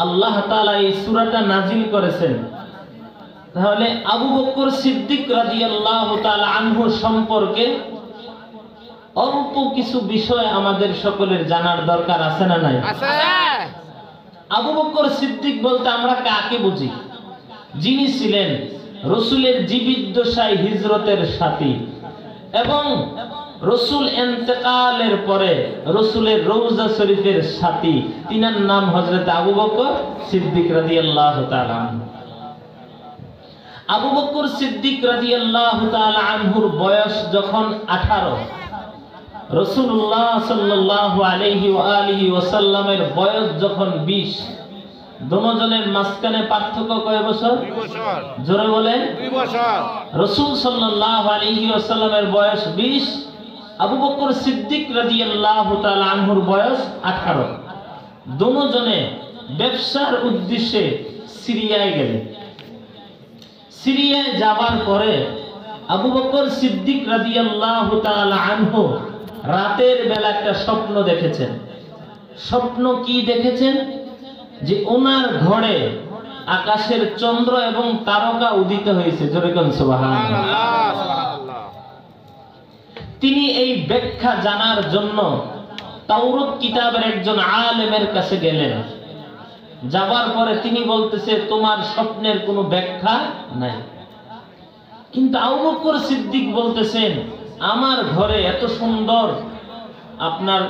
আল্লাহ তাআলা এই সূরাটা নাজিল করেছেন, তাহলে আবু বকর সিদ্দিক রাদিয়াল্লাহু তাআলা আনহু সম্পর্কে অল্প কিছু বিষয় আমাদের সকলের জানার দরকার আছে না নাই? আছে। আবু বকর সিদ্দিক বলতে আমরা কাকে বুঝি? যিনি ছিলেন রাসূলের জীবদ্দশায় হিজরতের সাথী এবং রাসূল ইন্তেকালের পরে রাসূলের রওজা শরীফের সাথী, তিনার নাম হযরত আবু বকর সিদ্দিক রাদিয়াল্লাহু তাআলা আনহু। আবু বকর সিদ্দিক রাদিয়াল্লাহু তাআলা আনহুর বয়স যখন 18, রাসূলুল্লাহ সাল্লাল্লাহু আলাইহি ওয়া আলিহি ওয়াসাল্লামের বয়স যখন 20, দুজনের মাঝখানে পার্থক্য কয় বছর? 2 বছর। জোরে বলেন। 2 বছর। রাসূল সাল্লাল্লাহু আলাইহি ওয়াসাল্লামের বয়স 20, আবু বকর সিদ্দিক রাদিয়াল্লাহু তাআলা আনহুর বয়স 18। দুজনে ব্যবসার উদ্দেশ্যে সিরিয়ায় গেলেন। সিরিয়ায় যাবার পরে আবু বকর সিদ্দিক রাদিয়াল্লাহু তাআলা আনহু রাতের বেলা একটা স্বপ্ন দেখেছেন। স্বপ্ন কি দেখেছেন? যে ওনার ঘরে আকাশের চন্দ্র এবং তারকা উদিত হয়েছে। জোরে কোন সুবহানাল্লাহ। সুবহানাল্লাহ, সুবহানাল্লাহ। তিনি এই ব্যাখ্যা জানার জন্য তাওরাত কিতাবের একজন আলেমের কাছে গেলেন। যাবার পরে তিনি বলতেছে, তোমার স্বপ্নের কোনো ব্যাখ্যা নাই। কিন্তু আবু বকর সিদ্দিক বলতেছেন, আমার ঘরে এত সুন্দর আপনার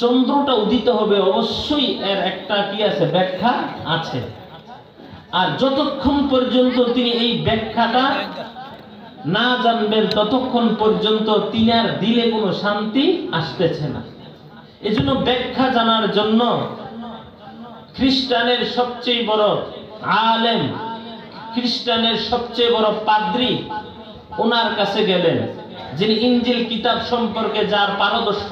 চন্দ্রটা উদিত হবে, অবশ্যই এর একটা কি আছে, ব্যাখ্যা আছে। আর যতক্ষণ পর্যন্ত তিনি এই ব্যাখ্যাটা না জানবেন ততক্ষণ পর্যন্ত তিনার দিলে কোনো শান্তি আসতেছে না। এজন্য ব্যাখ্যা জানার জন্য খ্রিস্টানের সবচেয়ে বড় আলেম, খ্রিস্টানের সবচেয়ে বড় পাদ্রী, ওনার কাছে গেলেন, যিনি ইনজিল কিতাব সম্পর্কে যার পারদর্শ।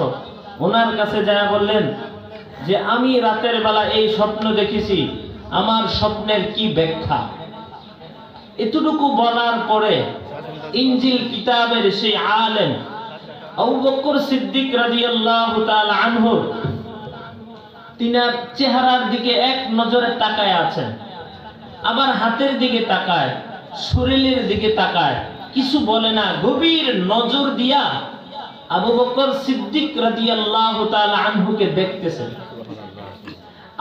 ওনার কাছে যায় বললেন যে আমি রাতের বেলা এই স্বপ্ন দেখেছি, আমার স্বপ্নের কি ব্যাখ্যা? এতটুকু বলার পরে ইনজিল কিতাবের সেই আলেম আবু বকর সিদ্দিক রাদিয়াল্লাহু তাআলা আনহু তিনার চেহারার দিকে এক নজরে তাকায় আছেন, আবার হাতের দিকে তাকায়, শরীরের দিকে তাকায়, কিছু বলে না, গভীর নজর দিয়া আবু বকর সিদ্দিক রাদিয়াল্লাহু তাআলা আনহুকে দেখতেছেন।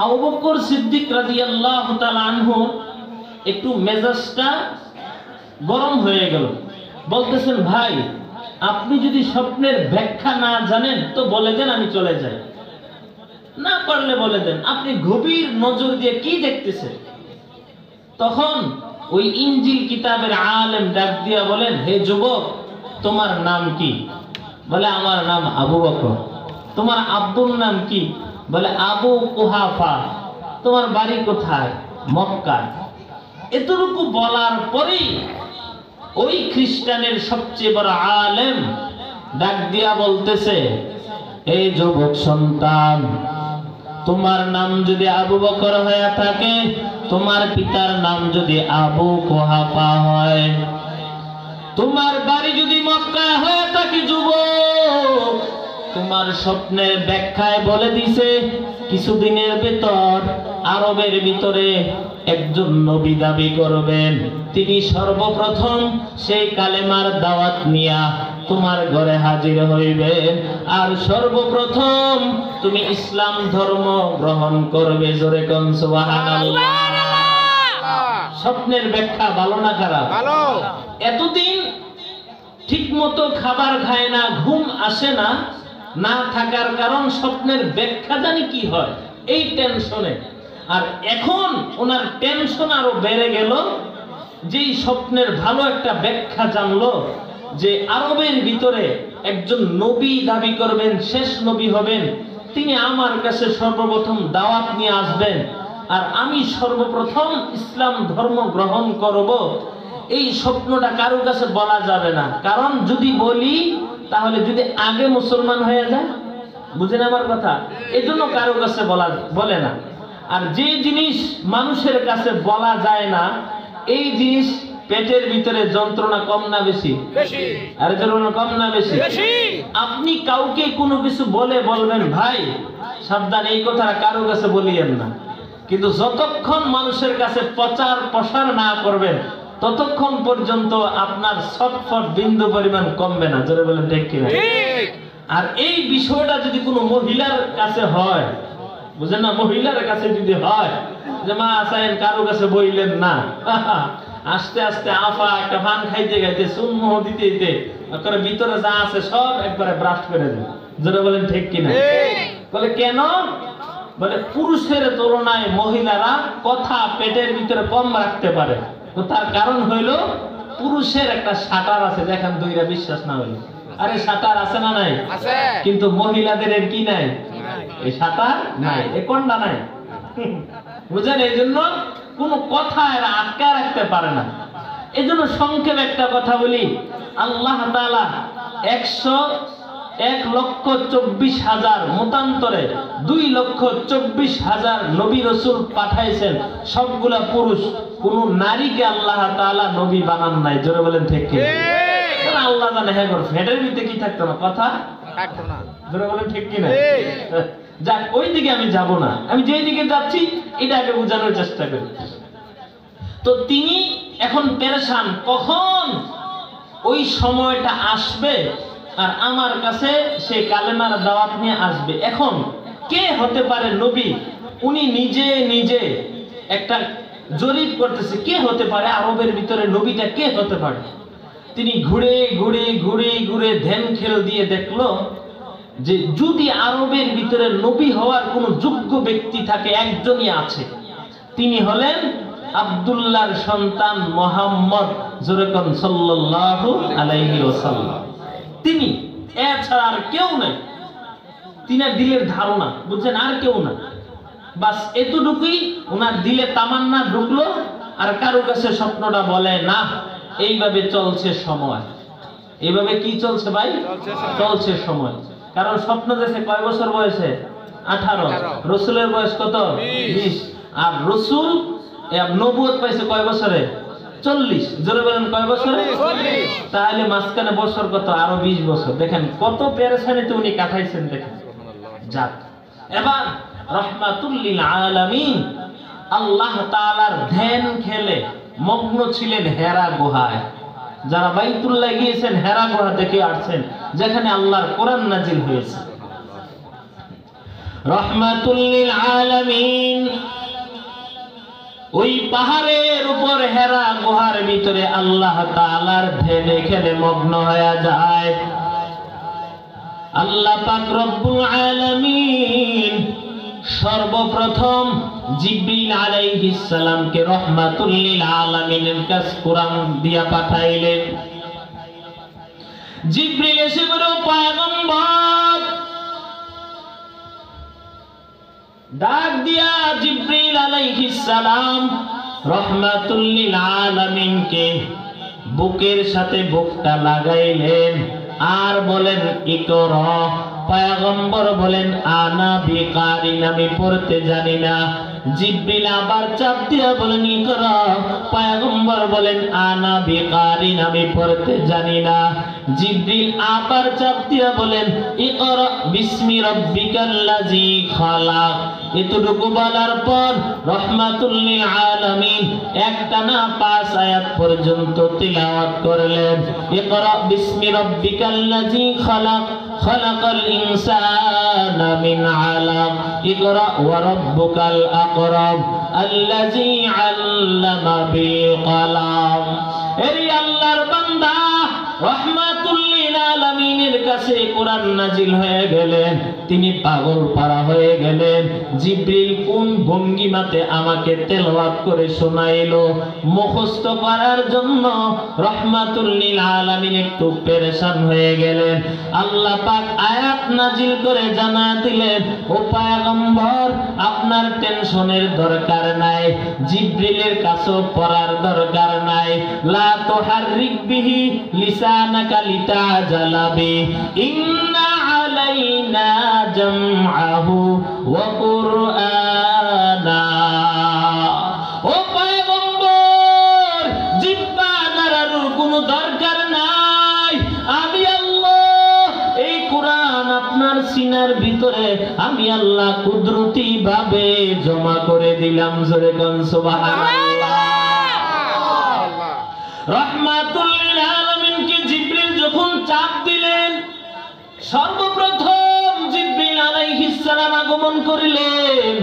আবু বকর সিদ্দিক রাদিয়াল্লাহু তাআলা আনহু একটু মেজাজটা গরম হয়ে গেল। বলতেছেন, ভাই আপনি যদি স্বপ্নের ব্যাখ্যা না জানেন তো বলে দেন, আমি চলে যাই। না পারলে বলে দেন, আপনি গভীর নজর দিয়ে কি দেখতেছেন? তখন ওই ইনজিল কিতাবের আলেম ডাক দিয়া বলেন, হে যুবক, তোমার নাম কি? বলে, আমার নাম আবু বকর। তোমার আব্বুর নাম কি? বলে, আবু কুহাফা। তোমার বাড়ি কোথায়? মক্কা। এতটুকু বলার পরেই ওই খ্রিস্টানের সবচেয়ে বড় আলেম ডাক দিয়া বলতেছে, এই যুবক সন্তান, তোমার নাম যদি আবু বকর হয়ে থাকে, তোমার পিতার নাম যদি আবু কুহাফা হয়, তোমার বাড়ি যদি মক্কা হয়ে থাকে, যুবক, তোমার স্বপ্নের ব্যাখ্যায় বলে দিছে কিছুদিনের ভিতর আরবের ভিতরে একজন নবী দাবি করবেন। তিনি সর্বপ্রথম সেই কালেমার দাওয়াত নিয়া তোমার ঘরে হাজির হইবেন, আর সর্বপ্রথম তুমি ইসলাম ধর্ম গ্রহণ করবে। জোরে কোন সুবহানাল্লাহ। স্বপ্নের ব্যাখ্যা ভালো না খারাপ? ভালো। এতদিন ঠিকমতো খাবার খায় না, ঘুম আসে না, না থাকার কারণ স্বপ্নের ব্যাখ্যা জানি কি হয় এই টেনশনে। আর এখন ওনার টেনশন আরো বেড়ে গেল, যেই স্বপ্নের ভালো একটা ব্যাখ্যা জানলো যে আরবের ভিতরে একজন নবী দাবি করবেন, শেষ নবী হবেন, তিনি আমার কাছে সর্বপ্রথম দাওয়াত নিয়ে আসবেন, আর আমি সর্বপ্রথম ইসলাম ধর্ম গ্রহণ করব। এই স্বপ্নটা কারোর কাছে বলা যাবে না, কারণ যদি বলি তাহলে যদি আগে মুসলমান হয়ে যায়, বুঝেন আমার কথা, এজন্য কারোর কাছে বলে না। আর যে জিনিস মানুষের কাছে বলা যায় না, এই জিনিস পেটের ভিতরে যন্ত্রণা কম না বেশি? বেশি। আর যন্ত্রণা কম না বেশি? বেশি। আপনি কাউকে কোনো কিছু বলবেন, ভাই সাবধান, এই কথাটা কারোর কাছে বলিয়েন না। কিন্তু যতক্ষণ মানুষের কাছে প্রচার প্রসার না করবেন ততক্ষণ পর্যন্ত আপনার ছটফট বিন্দু পরিমাণ কমবে না। জোরে বলেন ঠিক কিনা? আর এই বিষয়টা যদি কোনো মহিলার কাছে হয়, বুঝেন না, মহিলার কাছে যদি হয় যে মা আসাইন কারো কাছে বইলেন না, আস্তে আস্তে আফা একটা পান খাইতে খাইতে সুন্মহ দিতে দিতে করে ভিতরে যা আছে সব একবারে ব্রাশ করে দেবে। জোরে বলেন ঠিক কিনা? বলে কেন? বলে পুরুষের তুলনায় মহিলারা কথা পেটের ভিতরে কম রাখতে পারে। তো তার কারণ হইল পুরুষের একটা শাটার আছে, দেখেন দুইরা বিশ্বাস না হইলে, আরে শাটার আছে না নাই? কিন্তু মহিলাদের এর কি নাই? এই শাটার নাই, এ কন্ডা নাই। বুঝেন? এই জন্য কোন কথা এরা আটকা রাখতে পারে না। এই জন্য সংক্ষেপে একটা কথা বলি, আল্লাহ তাআলা 1,24,000 মতান্তরে 2,24,000 নবী রাসূল পাঠাইছেন, সবগুলা পুরুষ। কোন নারীকে আল্লাহ তাআলা নবী বানান নাই। জোরে বলেন ঠিক কি? আল্লাহ জানে হ্যাঁ গো ফেটের ভিতরে কি থাকতো না, কথা থাকতো না। জোরে বলেন ঠিক কি না? যাক, ওই দিকে আমি যাব না, আমি যেই দিকে যাচ্ছি এটা আগে বোঝানোর চেষ্টা করি। তো তিনি এখন পেরেশান, কখন ওই সময়টা আসবে আর আমার কাছে সেই কালেমার দাওয়াত নিয়ে আসবে। এখন কে হতে পারে নবী? উনি নিজে নিজে একটা জরিপ করতেছে, কে হতে পারে আরবের ভিতরে নবীটা কে হতে পারে। তিনি ঘুরে ঘুরে ঘুরে ঘুরে ধ্যান খেল দিয়ে দেখলো যে যদি আরবের ভিতরে নবী হওয়ার কোন যোগ্য ব্যক্তি থাকে, একজনই আছে, তিনি হলেন আব্দুল্লাহর সন্তান মুহাম্মদ যেরকম সাল্লাল্লাহু আলাইহি ওয়াসাল্লাম। তিনি এছাড়া আর কেউ নাই। তিনার দিলের ধারণা, বুঝছেন, আর কেউ না। বাস এতটুকুই ওনার দিলে তামান্না ঢুকলো, আর কারো কাছে স্বপ্নটা বলে না। এইভাবে চলছে সময়। এইভাবে কি চলছে ভাই? চলছে সময়। কারণ স্বপ্ন দেখে কয় বছর বয়সে? 18। রসুলের বয়স কত? 20। আর রসুল নবুয়ত পাইছে কয় বছরে? 40। জোরে বলেন কয় বছরে? 40। তাহলে মাঝখানে বছর কত? আরো 20 বছর। দেখেন কত পেরেশানিতে উনি কাটাইছেন। দেখেন যাক, এবার রাহমাতুল লিল আলামিন আল্লাহ তাআলার ধ্যান খেলে মগ্ন ছিলেন হেরা গুহায়। যারা বাইতুল্লাহ গিয়েছেন হেরা গুহা দেখে আসছেন, যেখানে আল্লাহর কোরআন নাজিল হয়েছে। রাহমাতুল লিল আলামিন ওই পাহাড়ের উপর হেরা গুহার ভিতরে আল্লাহ তাআলার ধ্যানে খেলে মগ্ন হয়ে যায়। আল্লাহ পাক রব্বুল আলামিন সর্বপ্রথম জিবরিল আলাইহিস সালামকে রাহমাতুল লিল আলামিনের কাছে কোরআন দিয়া পাঠাইলেন। জিবরিল এসে বলল, পয়গম্বর, ডাক দিয়া জিবরিল আলাইহিস সালাম রাহমাতুল লিল আলামিনকে বুকের সাথে বুকটা লাগাইলেন আর বলেন ইকরা। পয়গম্বর বলেন আনা বিকারিন, আমি পড়তে জানি না। জিবরিল আবার চাপ দিয়া বলেন ইকরা। পয়গম্বর বলেন আনা বিকারিন, আমি পড়তে জানি না। জিবরিল আবার চাপ দিয়া বলেন ইকরা বিসমি রাব্বিকাল্লাযী খালাক। এতটুকু বলার পর রাহমাতুল লিল আলামিন একটানা 5 আয়াত পর্যন্ত তিলাওয়াত করলেন। ইকরা বিসমি রাব্বিকাল্লাযী খালাক, খালাকাল ইনসানা মিন আলাক, ইকরা ওয়া রাব্বুকাল আকরাম আল্লাযী আল্লামা বিল কলম। এই আল্লাহর বান্দা রাহমাতুল লিল আলামিনের কাছে কোরআন নাজিল হয়ে গেলেন, তিনি পাগল পারা হয়ে গেলেন। জিবরিল কোন ভঙ্গিমাতে আমাকে তেলাওয়াত করে শোনাইলো, মুখস্থ করার জন্য রাহমাতুল লিল আলামিন একটু পেরেশান হয়ে গেলেন। আল্লাহ পাক আয়াত নাজিল করে জানা দিলেন, ও পয়গম্বর, আপনার টেনশনের দরকার নাই, জিবরিলের কাছেও পড়ার দরকার নাই। লা তুহাররিক বিহি লিসানাকা লিতাজালা বি, ইন্না আলাইনা জামআহু ওয়া কুরআনা। ও পয়গম্বর, জিহ্বা নাড়ানোর কোনো দরকার নাই। আমি আল্লাহ এই কোরআন আপনার সিনার ভিতরে ভিতরে আমি আল্লাহ কুদরতি ভাবে জমা করে দিলাম। জোরে কোন সুবহানাল্লাহ। রাহমাতুল লিল আলামিনকে জিবরিল যখন চাপ দিলেন, সর্বপ্রথম জিবরিল আলাইহিস সালাম আগমন করিলেন।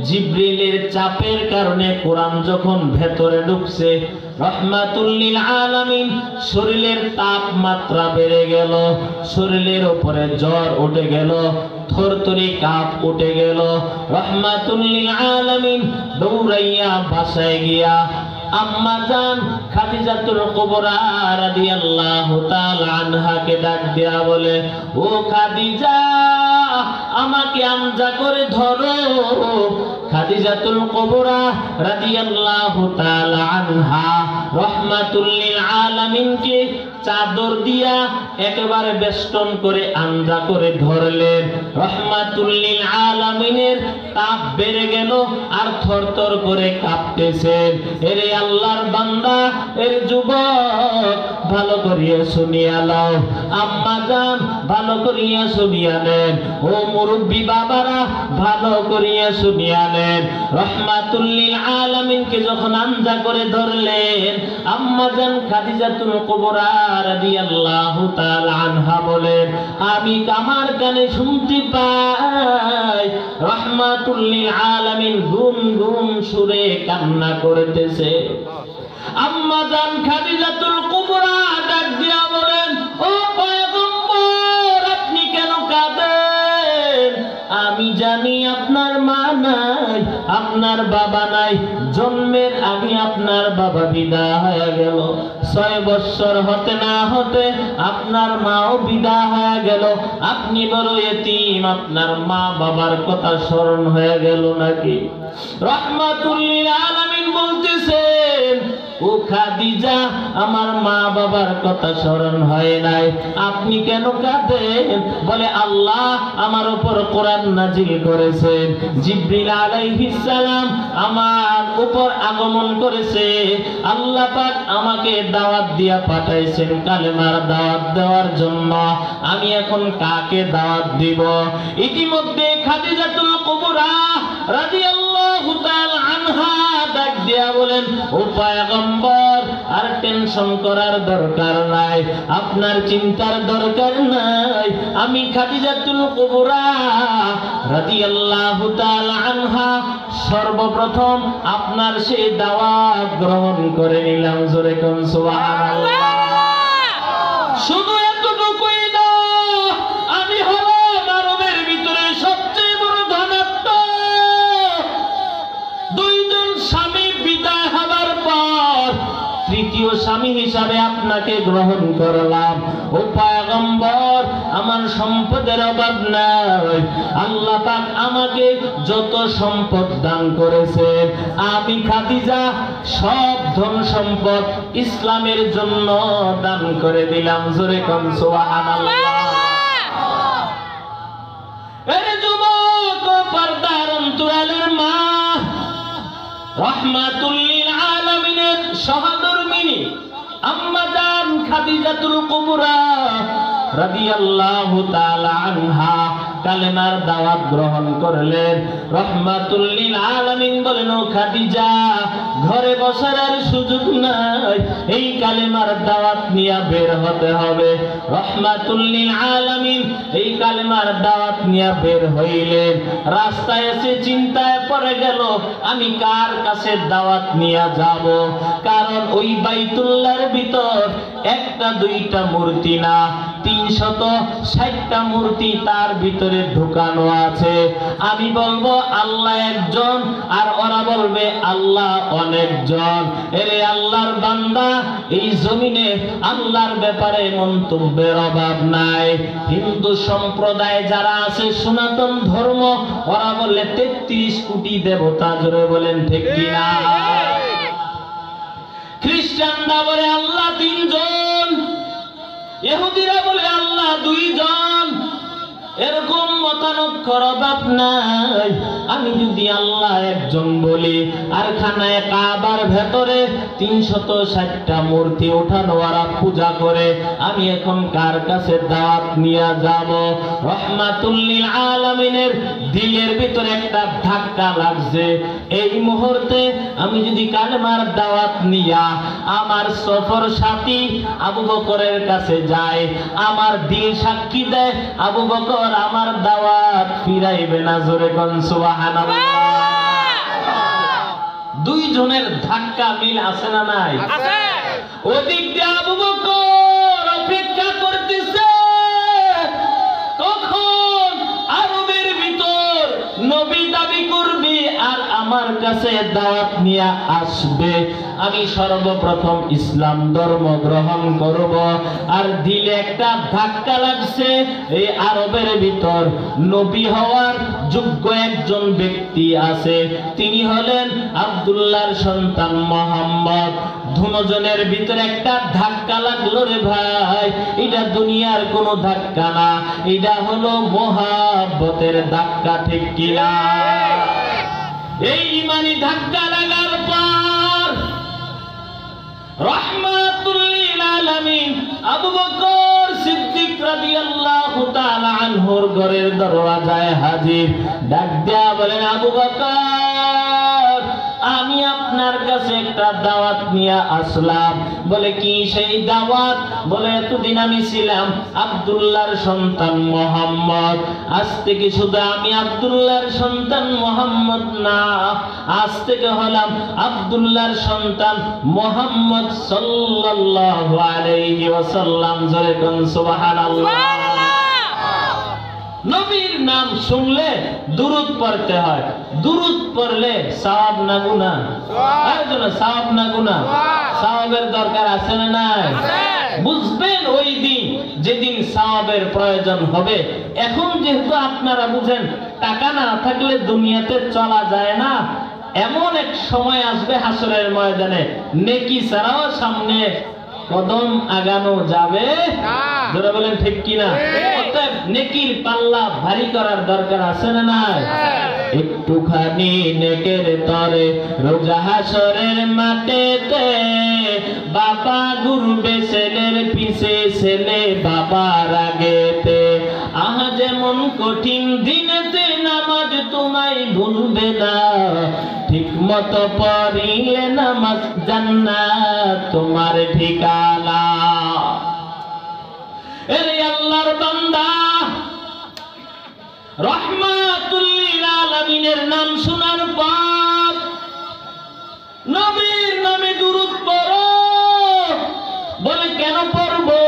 জিবরিলের চাপের কারণে কোরআন যখন ভেতরে ঢুকছে, রাহমাতুল লিল আলামিন শরীরের তাপমাত্রা বেড়ে গেল, শরীরের উপরে জ্বর উঠে গেল, থরথরি কাঁপ উঠে গেল। রাহমাতুল লিল আলামিন দৌড়াইয়া বাসায় গিয়া আম্মা জান খাদিজাতুল কুবরা রাদিয়াল্লাহু তাআলা আনহাকে ডাক দিয়া বলে, ও খাদিজা, আমাকে আমজা করে ধরো। খাদিজাতুল কুবরা রাদিয়াল্লাহু তাআলা আনহা রাহমাতুল লিল আলামিনকে চাদর দিয়া একেবারে বেষ্টন করে আমজা করে ধরলেন। রাহমাতুল লিল আলামিনের তাপ বেড়ে গেল আর থরথর করে কাঁপতেছেন। এরে আল্লাহর বান্দা, এর যুবক, ভালো করিয়া শুনিয়া লও। আম্মা জান ভালো করিয়া শুনিয়া নেন। ও মুরব্বী বাবারা ভালো করিয়া শুনিয়া নেন। রাহমাতুল লিল আলামিনকে যখন আমজা করে ধরলেন, আম্মা জান খাদিজাতুল কুবরা রাদিয়াল্লাহু তাআলা আনহা বলেন, আমি আমার কানে শুনতে পাই রাহমাতুল লিল আলামিন গুম গুম সুরে কান্না করতেছে। আম্মা জান খাদিজাতুল কুবরা ডাক দিয়া বলেন, ও পয়গম্বর, আপনি কেন কাঁদেন? আমি জানি আপনার মা নাই, আপনার বাবা নাই। জন্মের আগে আপনার বাবা বিদায় হয়ে গেল। 6 বছর হতে না হতে আপনার মাও বিদায় হয়ে গেল। আপনি বড় এতিম, আপনার মা বাবার কথা স্মরণ হয়ে গেল নাকি? রাহমাতুল লিল আলামিন বলতেছেন, ও খাদিজা, আমার মা বাবার কথা স্মরণ হয় নাই। আপনি কেন কাঁদেন? বলে, আল্লাহ আমার উপর কোরআন নাজিল করেছেন। জিবরিল আলাইহিস সালাম আমার উপর আগমন করেছে। আল্লাহ পাক আমাকে দাওয়াত দিয়া পাঠাইছেন কালেমার দাওয়াত দেওয়ার জন্য। আমি এখন কাকে দাওয়াত দিব? ইতিমধ্যে খাদিজাতুল কুবরা রাদিয়াল্লাহু তাআলা আনহা ডাক দিয়া বলেন, ও পয়গম্বর, আর টেনশন করার দরকার নাই, আপনার চিন্তার দরকার নাই। আমি খাদিজাতুল কুবরা রাদিয়াল্লাহু তাআলা আনহা সর্বপ্রথম আপনার সেই দাওয়াত গ্রহণ করে নিলাম। জোরে কোন সুবহানাল্লাহ। শুধু এতটুকুই না, আমি হলাম আরবের ভিতরে সবচেয়ে বড় ধনাত্ম। 2 জন স্বামী বিদায় হবার পর তৃতীয় স্বামী হিসাবে আপনাকে গ্রহণ করলাম। ও পয়গম্বর, আমার সম্পদের অভাব নাই। আল্লাহ পাক আমাকে যত সম্পদ দান করেছে, আমি খাদিজা সব ধন সম্পদ ইসলামের জন্য দান করে দিলাম। জোরে কোন সুবহানাল্লাহ। এই যুবক, পর্দার অন্তরালের মা, রাহমাতুল লিল আলামিনের সহধর্মিণী আম্মা জান খাদিজাতুল কুবরা রাদিয়াল্লাহু তাআলা আনহা কালেমার দাওয়াত গ্রহণ করলেন। রাহমাতুল লিল আলামিন বলেন, ও খাদিজা, ঘরে বসার আর সুযোগ নাই, এই কালেমার দাওয়াত নিয়ে বের হতে হবে। রাহমাতুল লিল আলামিন এই কালেমার দাওয়াত নিয়ে বের হইলেন। রাস্তায় এসে চিন্তায় পড়ে গেল, আমি কার কাছে দাওয়াত নিয়ে যাব? কারণ ওই বাইতুল্লাহর ভিতর 1টা 2টা মূর্তি না, 360টা মূর্তি তার ভিতরে ঢুকানো আছে। আমি বলবো আল্লাহ একজন, আর ওরা বলবে আল্লাহ অনেকজন। এরে আল্লাহর বান্দা, এই জমিনে আল্লাহর ব্যাপারে মন্তব্যের অভাব নাই। হিন্দু সম্প্রদায় যারা আছে, সনাতন ধর্ম, ওরা বলে 33 কোটি দেবতা। জোরে বলেন ঠিক কিনা? খ্রিস্টানরা বলে আল্লাহ 3 জন, ইহুদিরা বলে আল্লাহ 2 জন, এরকম মতানক্ষর অভাব নাই। আমি যদি আল্লাহ একজন বলি আর খানায় কাবার ভেতরে 360টা মূর্তি ওঠানো ওরা পূজা করে, আমি এখন কার কাছে দাওয়াত নিয়ে যাব? রহমাতুল লিল আলামিনের দিলের ভিতরে একটা ধাক্কা লাগছে। এই মুহূর্তে আমি যদি কালেমার দাওয়াত নিয়া আমার সফর সাথী আবু বকরের কাছে যাই, আমার দিল সাক্ষী দেয় আবু বকর আমার দাওয়াত ফিরাইবে না। জোরে কোন সুবহানাল্লাহ। দুই জনের ধাক্কা মিল আছে না নাই? আছে। ওদিক দিয়ে আবু বকর অপেক্ষা করতেছে কখন আরবের ভিতর নবী দাবি করবে আর আমার কাছে দাওয়াত নিয়ে আসবে, আমি সর্বপ্রথম ইসলাম ধর্ম গ্রহণ করব। আর দিলে একটা ধাক্কা লাগছে, এই আরবের ভিতর নবী হওয়ার যোগ্য একজন ব্যক্তি আছে, তিনি হলেন আব্দুল্লাহর সন্তান মুহাম্মদ। দুজনের ভিতরে একটা ধাক্কা লাগলো রে ভাই, এটা দুনিয়ার কোনো ধাক্কা না, এটা হলো মহাব্বতের ধাক্কা, ঠিক কিনা? এই ইমানি ধাক্কা লাগার পর রহমাতুল লিল আলামিন আবু বকর সিদ্দিক রাদিয়াল্লাহু তাআলা আনহুর ঘরের দরওয়াজায় হাজির। ডাক দিয়া বলেন, আবু বকর, আমি আপনার কাছে একটা দাওয়াত নিয়ে আসলাম। বলে, কি সেই দাওয়াত? বলে, এতদিন আমি ছিলাম আব্দুল্লাহর সন্তান মুহাম্মদ, আজ থেকে শুধু আমি আব্দুল্লাহর সন্তান মুহাম্মদ না, আজ থেকে হলাম আব্দুল্লাহর সন্তান মুহাম্মদ সাল্লাল্লাহু আলাইহি ওয়াসাল্লাম। জোরে কোন সুবহানাল্লাহ। নবীর নাম শুনলে দুরূদ পড়তে হয়, দুরূদ পড়লে সওয়াব না গুনাহ? আর জন্য সওয়াব না গুনাহ? সওয়াবের দরকার আছে না নাই? বুঝবেন ওই দিন যেদিন সওয়াবের প্রয়োজন হবে। এখন যেহেতু আপনারা বুঝেন টাকা না থাকলে দুনিয়াতে চলা যায় না, এমন এক সময় আসবে হাসরের ময়দানে নেকি ছাড়াও সামনে কদম আগানো যাবে না। যারা বলেন ঠিক কিনা? অতএব নেকির পাল্লা ভারী করার দরকার আছে না নাই? একটুখানি নেকের তরে রোজা হাসরের মাঠেতে বাবা ঘুরবে ছেলের পিছে, ছেলে বাবার আগেতে। আহা যেমন কঠিন দিনেতে নামাজ তোমায় ভুলবে না, ঠিক মতো পড়িলে নামাজ জান্নাত তোমার ঠিকানা। এরে আল্লাহর বান্দা, রহমাতুল লিল আলামিনের নাম শোনার পর নবীর নামে দুরূদ পড়ো। বলে, কেন পড়বো?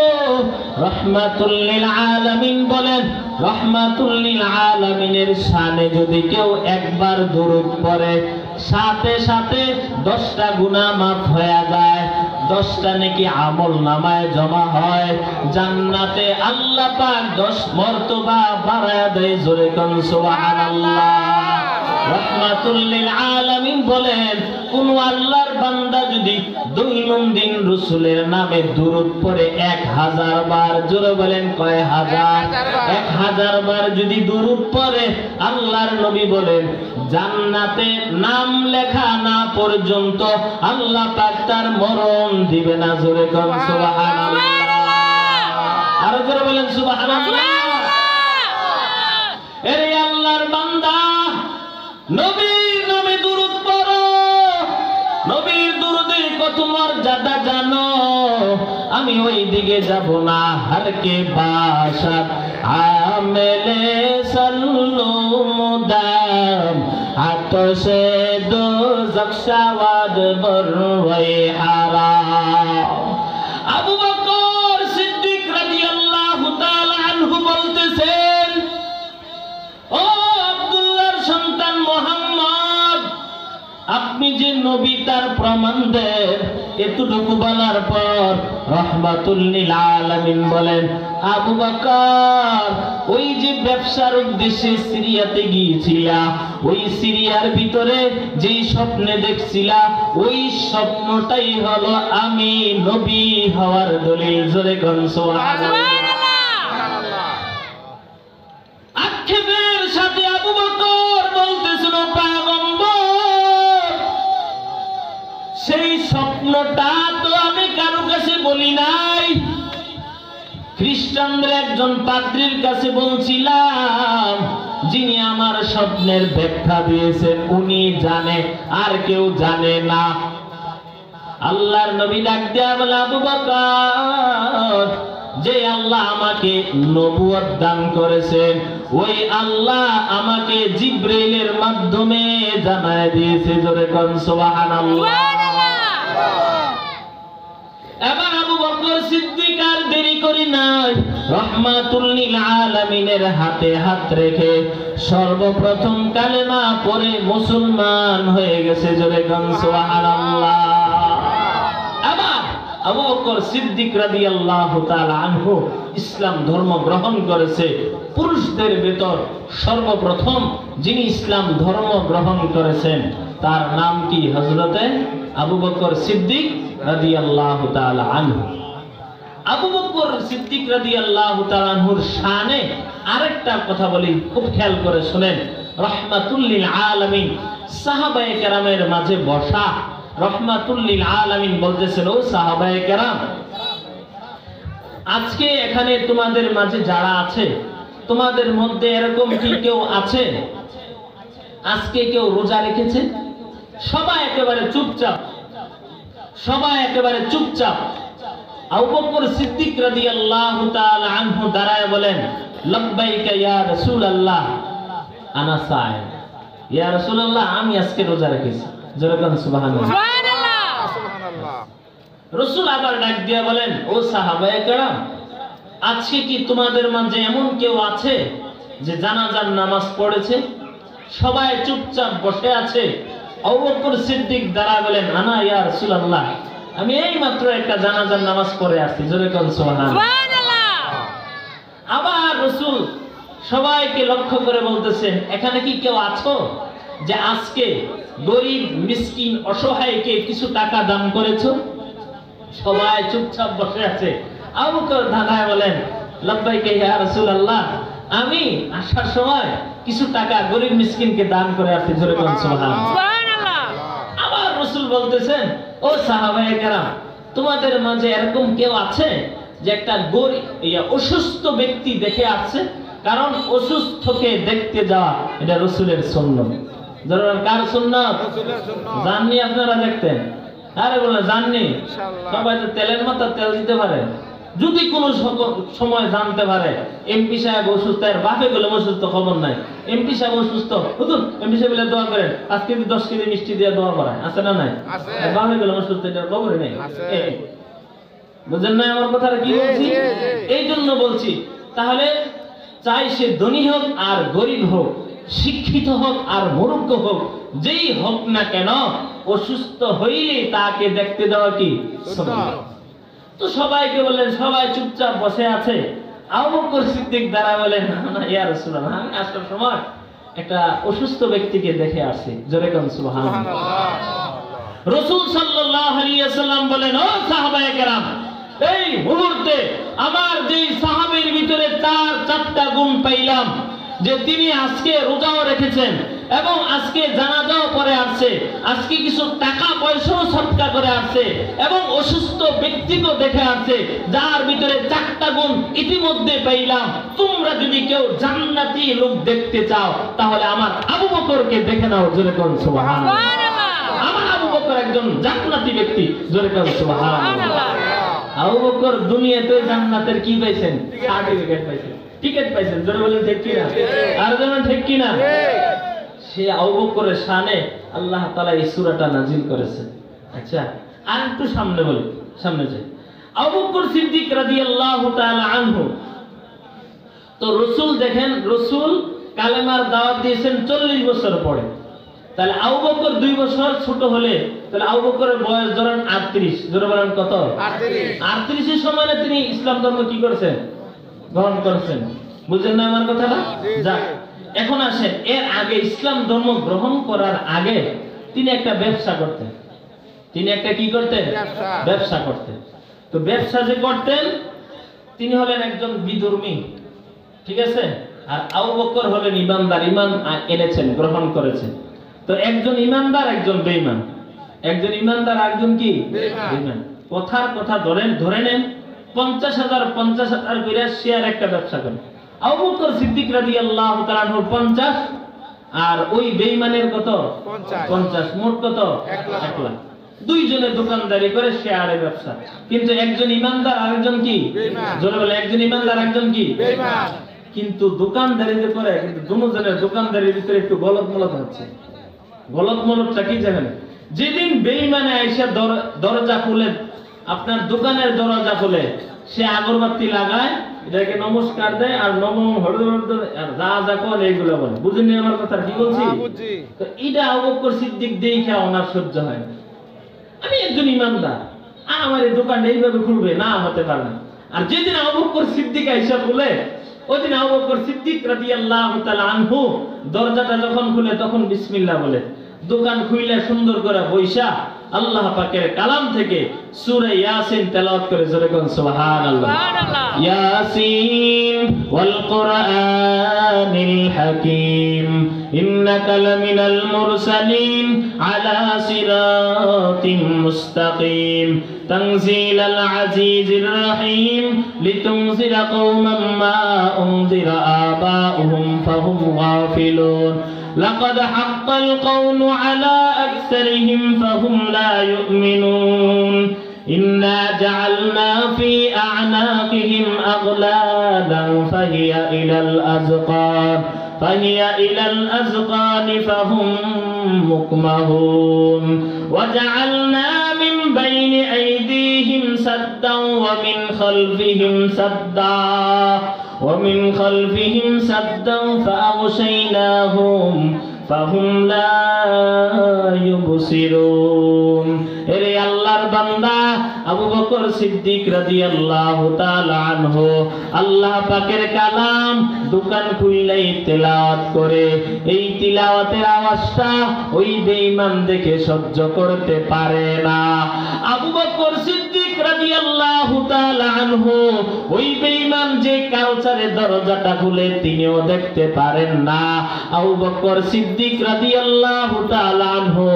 রহমাতুল লিল আলামিন বলেন, রহমাতুল লিল আলামিনের শানে যদি কেউ একবার দুরূদ পড়ে সাথে সাথে 10টা গুনাহ মাফ হয়ে যায়, 10টা নেকি আমল নামায় জমা হয়, জান্নাতে আল্লাহ পাক 10 মর্তবা বাড়ায়া দেয়। জোরে কোন সুবহানাল্লাহ। রহমাতুল লিল আলামিন বলেন, কোন আল্লাহর বান্দা যদি দৈনন্দিন রাসূলের নামে দুরূদ পড়ে 1000 বার, জোরে বলেন কয় হাজার? 1000 বার যদি দুরূদ পড়ে, আল্লাহর নবী বলেন জান্নাতে নাম লেখা না পর্যন্ত আল্লাহ পাক তার মরণ দিবে না। জোরে কোন সুবহানাল্লাহ। আর জোরে বলেন সুবহানাল্লাহ। এরে আল্লাহর বান্দা, নবীর নামে দুরূদ পড়ো। নবীর দুরূদের কত মর্যাদা জানো? আমি ওই দিকে যাব না। হর কে বাসাত আমেলে সাল্লু মুদাম আতশে দোজখ শাওয়াদ বরওয়ে হারাম। আবু বকর সিদ্দিক রাদিয়াল্লাহু তাআলা আনহু বলতেছেন, ও আব্দুল্লাহর সন্তান মুহাম্মদ, আপনি যে নবী তার প্রমাণ দেন। এতটুকু বলার পর রহমাতুল লিল আলামিন বলেন, আবু বকর, ওই যে ব্যবসার উদ্দেশ্যে সিরিয়াতে গিয়েছিলা, ওই সিরিয়ার ভিতরে যেই স্বপ্নে দেখছিলা, ওই স্বপ্নটাই হলো আমি নবী হওয়ার দলিল। জোরে কোন সুবহানাল্লাহ। সেই স্বপ্নটা তো আমি কারো কাছে বলি নাই, খ্রিস্টানদের একজন পাদ্রীর কাছে বলছিলাম, যিনি আমার স্বপ্নের ব্যাখ্যা দিয়েছেন উনি জানে, আর কেউ জানে না। আল্লাহর নবী ডাক দেয়া বলে, আবু বকর, যে আল্লাহ আমাকে নবুয়ত দান করেছেন ওই আল্লাহ আমাকে জিবরাইলের মাধ্যমে জানায় দিয়েছে। জোরে কোন সুবহানাল্লাহ। এবার আবু বকর সিদ্দিক আর দেরি করি নাই, রহমাতুল লিল আলামিনের হাতে হাত রেখে সর্বপ্রথম কালেমা পড়ে মুসলমান হয়ে গেছে। জোরে কোন সুবহানাল্লাহ। আবার আবু বকর সিদ্দিক রাদিয়াল্লাহু তাআলা আনহু ইসলাম ধর্ম গ্রহণ করেছে। পুরুষদের ভেতর সর্বপ্রথম যিনি ইসলাম ধর্ম গ্রহণ করেছেন তার নাম কি? হযরতে আবু বকর সিদ্দিক রাদিয়াল্লাহু তাআলা আনহু। আবু বকর সিদ্দিক রাদিয়াল্লাহু তাআলা আনহুর শানে আরেকটা কথা বলি, খুব খেয়াল করে শুনেন। রাহমাতুল লিল আলামিন সাহাবায়ে কেরামের মাঝে বসা, রাহমাতুল লিল আলামিন বলতেছেন, ও সাহাবায়ে কেরাম, আজকে এখানে তোমাদের মাঝে যারা আছে তোমাদের মধ্যে এরকম কি কেউ আছে আজকে কেউ রোজা রেখেছে? সবাই একেবারে চুপচাপ, সবাই একেবারে চুপচাপ। আবু বকর সিদ্দিক রাদিয়াল্লাহু তাআলা আনহু দাঁড়ায় বলেন, লাব্বাইকা ইয়া রাসূলুল্লাহ, আনা সায়েম। ইয়া রাসূলুল্লাহ, আমি আজকে রোজা রেখেছি। জোরে বলেন সুবহানাল্লাহ। সুবহানাল্লাহ। রাসূল আবার ডাক দিয়া বলেন, ও সাহাবায়ে কেরাম, আজকে কি তোমাদের মাঝে এমন কেউ আছে যে জানাজার নামাজ পড়েছে? সবাই চুপচাপ বসে আছে। আবু বকর সিদ্দিক দাঁড়ায় বলেন, আনা ইয়া রাসূলুল্লাহ, আমি এই মাত্র একটা জানাজার নামাজ পড়ে আসছি। জোরে কোন সুবহানাল্লাহ। আবার রাসূল সবাইকে লক্ষ্য করে বলতেছেন, এখানে কি কেউ আছো যে আজকে গরীব মিসকিন অসহায়কে কিছু টাকা দান করেছো? সবাই চুপচাপ বসে আছে। আবু বকর দাঁড়ায় বলেন, লাব্বাইকা ইয়া রাসূলুল্লাহ, আমি আসার সময় কিছু টাকা গরীব মিসকিনকে দান করে আসছি। জোরে কোন সুবহানাল্লাহ। আবার রাসূল বলতেছেন, ও সাহাবায়ে কেরাম, তোমাদের মাঝে এরকম কেউ আছে যে একটা গরীব অসুস্থ ব্যক্তি দেখে আসছে? কারণ অসুস্থকে দেখতে যাওয়া এটা রাসূলের সুন্নাত। ধরুন কার সুন্নাত? জাননি আপনারা দেখতেন? আরে বলে জাননি, সবাই তো তেলের মাথা তেল দিতে পারে। যদি কোনো সময় জানতে পারে এমপি সাহেব অসুস্থ, এর বাপে গেলে অসুস্থ, খবর নাই। এমপি সাহেব অসুস্থ, হুজুর এমপি সাহেব বলে দোয়া করেন, 5 কেজি 10 কেজি মিষ্টি দিয়ে দোয়া করায়, আছে না নাই? বাপে গেলে অসুস্থ, এটার খবরই নেই। বুঝেন না আমার কথাটা কি বলছি? এই জন্য বলছি, তাহলে চাই সে ধনী হোক আর গরিব হোক, শিক্ষিত হোক আর মূর্খ হোক, যেই হোক না কেন, অসুস্থ হইলে তাকে দেখতে দেওয়া কি সুন্নাত। তো সবাইকে বললেন, সবাই চুপচাপ বসে আছে। আবু বকর সিদ্দিক দাঁড়া বলেন, না ইয়া রাসূলুল্লাহ, আমি আসার সময় একটা অসুস্থ ব্যক্তিকে দেখে আসছি। জোরে কোন সুবহানাল্লাহ। রাসূল সাল্লাল্লাহু আলাইহি ওয়াসাল্লাম বলেন, ও সাহাবায়ে কেরাম, এই মুহূর্তে আমার যেই সাহাবীর ভিতরে 4টা গুণ পাইলাম, যে তিনি আজকে রোজাও রেখেছেন এবং আজকে জানাজাও পড়ে আসছে, আজকে কিছু টাকা পয়সাও সদকা করে আসছে এবং অসুস্থ ব্যক্তিকেও দেখে আসছে, যার ভিতরে 4টা গুণ ইতিমধ্যে পাইলাম। তোমরা যদি কেউ জান্নাতি লোক দেখতে চাও তাহলে আমার আবু বকরকে দেখে নাও। জোরে কোন সুবহানাল্লাহ। আমার আবু বকর একজন জান্নাতি ব্যক্তি। জোরে কোন সুবহানাল্লাহ। আবু বকর দুনিয়াতে জান্নাতের কি পাইছেন? সার্টিফিকেট পাইছেন, টিকেট পাইছেন। জোরে বলেন ঠিক কি না? আর যেমন ঠিক কি না? সে আবু বকরের শানে আল্লাহ তাআলা এই সূরাটা নাজিল করেছেন। আচ্ছা, আর একটু সামনে বলি, সামনে যাই। আবু বকর সিদ্দিক রাদিয়াল্লাহু তাআলা আনহু, তো রাসূল দেখেন, রাসূল কালেমার দাওয়াত দিয়েছেন 40 বছর পরে। তাহলে আবু বকর 2 বছর ছোট হলে তাহলে আবু বকরের বয়স ধরেন 38। জোরে বলেন কত? 38 এর সময় তিনি ইসলাম ধর্ম কি করেছেন? গ্রহণ করেছেন। বুঝেন না আমার কথাটা? যাক, এখন আসেন, এর আগে ইসলাম ধর্ম গ্রহণ করার আগে তিনি একটা ব্যবসা করতেন। তিনি একটা কি করতেন? ব্যবসা করতেন। তো ব্যবসা যে করতেন, তিনি হলেন একজন বিধর্মী, ঠিক আছে? আর আবু বকর হলেন ইমানদার, ঈমান এনেছেন, গ্রহণ করেছেন। তো একজন ইমানদার, একজন বেঈমান। একজন ইমানদার একজন কি বেঈমান। বেঈমান। কথার কথা ধরে নেন 50,000 করে শেয়ার একটা ব্যবসা করে। আবু বকর সিদ্দিক রাদিয়াল্লাহু তাআলা আনহু 50 আর ওই বেঈমানের কত 50, মোট কত 1 লাখ। 1 লাখ। দুইজনে দোকানদারি করে শেয়ারের ব্যবসা, কিন্তু একজন ইমানদার আরেকজন কি বেঈমান। জোরে বলে, একজন ইমানদার আরেকজন কি বেঈমান। কিন্তু দোকানদারি যে করে, কিন্তু দুজনের দোকানদারির ভিতরে একটু গলত মলত হচ্ছে। গলত মলতটা কি জানেন? যেদিন বেঈমানে আইসা দরজা খুলে, আপনার দোকানের দরজা খুলে, সে আগরবাতি লাগায়, এটাকে নমস্কার দেয়, আর নম আর যা যা করে এইগুলো বলে। বুঝেননি আমার কথা কি বলছি? হ্যাঁ, বুঝছি। তো এটা আবু বকর সিদ্দিক দেখে ওনার সহ্য হয় না। আমি একজন ইমানদার, আর আমার এই দোকানটা এইভাবে খুলবে না, হতে পারে না। আর যেদিন আবু বকর সিদ্দিক আইসা খুলে, ওই দিন আবু বকর সিদ্দিক রাদিয়াল্লাহু তাআলা আনহু দরজাটা যখন খুলে তখন বিসমিল্লাহ বলে দোকান খুইলে সুন্দর করে বইসা আল্লাহ পাকের কালাম থেকে সূরা ইয়াসিন তেলাওয়াত করে জোরে কোন সুবহানাল্লাহ। ইয়াসিন ওয়াল কুরআনিল হাকীম ইন্নাকা লামিনাল মুরসালিন আলা সিরাতিম মুস্তাকিম তানজিলাল আজিজির রহিম লিতুনজিরা কওমান মা উনজিরা আবাউহুম ফাহুম গাফিলুন لقد حق القول على أكثرهم فهم لا يؤمنون إنا جعلنا في أعناقهم أغلالا فهي إلى الأذقان فهم مقمحون وجعلنا من بين أيديهم سدا ومن خلفهم سدا فأغشيناهم فهم لا يبصرون। এরে আল্লাহর বান্দা আবু বকর সিদ্দিক রাদিয়াল্লাহু তাআলা আনহু আল্লাহ পাকের কালাম দোকান খুললেই তেলাওয়াত করে। এই তিলাওয়াতের আওয়াজটা ওই বেঈমান দেখে সহ্য করতে পারে না। আবু বকর সিদ্দিক রাদিয়াল্লাহু তাআলা আনহু ওই বেঈমান যে কাউসারে দরজাটা খুলে তিনিও দেখতে পারেন না। আবু বকর সিদ্দিক রাদিয়াল্লাহু তাআলা আনহু